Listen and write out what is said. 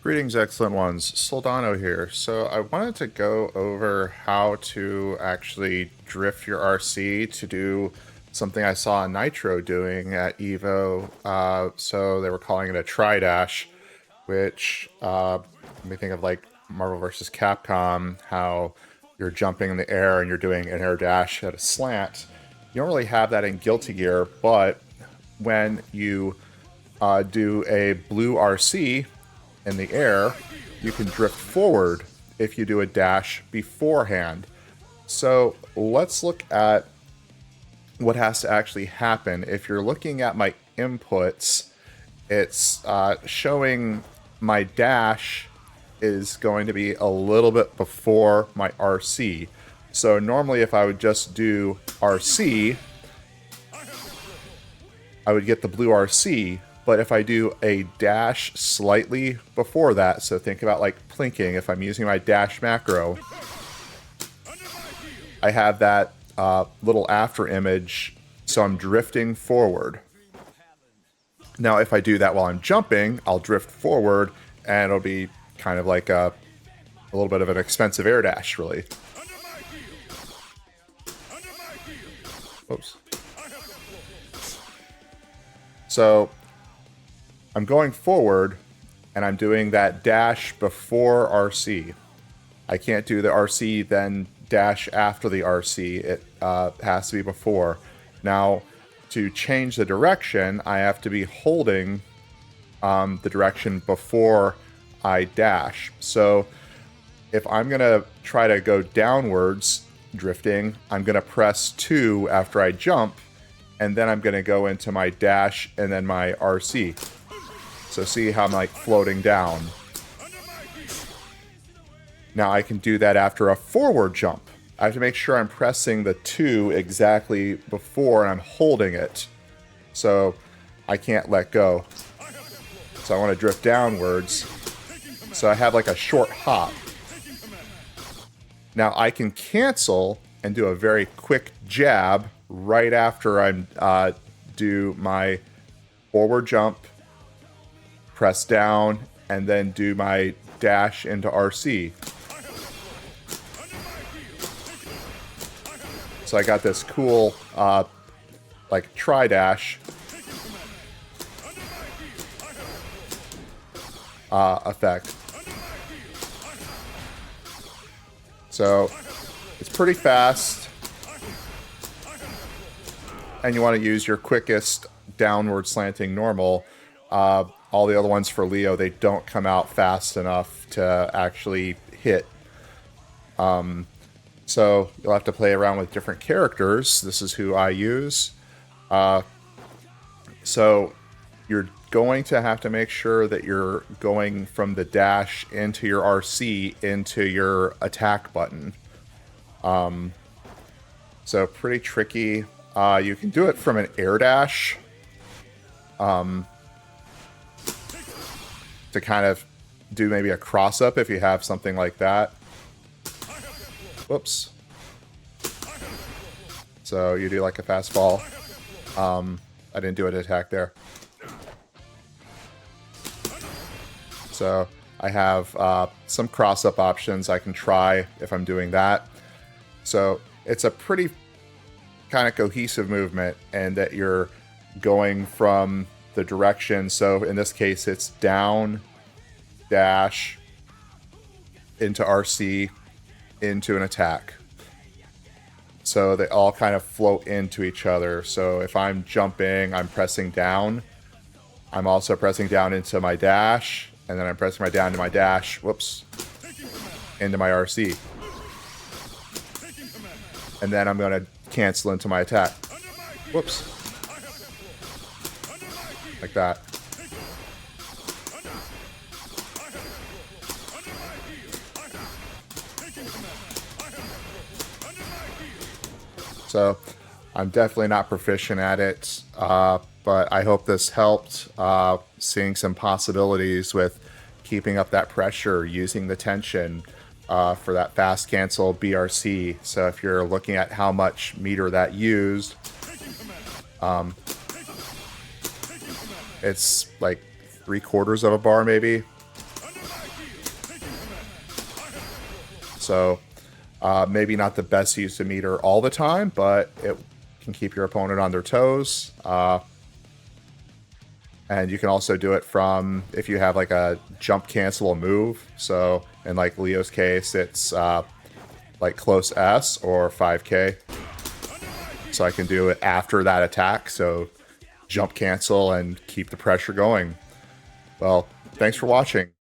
Greetings, excellent ones. Soldano here. So I wanted to go over how to actually drift your RC to do something I saw Nitro doing at Evo. So they were calling it a tri-dash, which made me think of like Marvel vs. Capcom, how you're jumping in the air and you're doing an air dash at a slant. You don't really have that in Guilty Gear, but when you do a blue RC in the air, you can drift forward if you do a dash beforehand. So let's look at what has to actually happen. If you're looking at my inputs, it's showing my dash is going to be a little bit before my RC. So normally if I would just do RC, I would get the blue RC, but if I do a dash slightly before that, so think about like plinking, if I'm using my dash macro, I have that little after image, so I'm drifting forward. Now if I do that while I'm jumping, I'll drift forward, and it'll be kind of like a little bit of an expensive air dash, really. Oops. So I'm going forward, and I'm doing that dash before RC. I can't do the RC, then dash after the RC. It has to be before. Now, to change the direction, I have to be holding the direction before I dash. So if I'm going to try to go downwards, drifting, I'm going to press 2 after I jump, and then I'm going to go into my dash and then my RC. So see how I'm like floating down. Now I can do that after a forward jump. I have to make sure I'm pressing the 2 exactly before and I'm holding it. So I can't let go. So I want to drift downwards. So I have like a short hop. Now I can cancel and do a very quick jab right after I do my forward jump, press down, and then do my dash into RC. So I got this cool, like, tri-dash effect. So it's pretty fast, and you want to use your quickest downward slanting normal. All the other ones for Leo, they don't come out fast enough to actually hit. So you'll have to play around with different characters. This is who I use. So you're going to have to make sure that you're going from the dash into your RC into your attack button. So pretty tricky. You can do it from an air dash. To kind of do maybe a cross-up if you have something like that. Whoops. So you do like a fastball. I didn't do an attack there. So I have some cross-up options I can try if I'm doing that. So it's a pretty kind of cohesive movement, and that you're going from the direction. So in this case, it's down, dash, into RC, into an attack. So they all kind of float into each other. So if I'm jumping, I'm pressing down. I'm also pressing down into my dash, and then I'm pressing my down to my dash, whoops, into my RC. And then I'm going to cancel into my attack. Whoops. Like that. So I'm definitely not proficient at it, but I hope this helped, seeing some possibilities with keeping up that pressure, using the tension for that fast cancel BRC. So if you're looking at how much meter that used, it's like 3/4 of a bar maybe. So maybe not the best use of meter all the time, but it can keep your opponent on their toes. And you can also do it from if you have like a jump cancel move. So in like Leo's case, it's like close S or 5K. So I can do it after that attack. So jump cancel and keep the pressure going. Well, thanks for watching.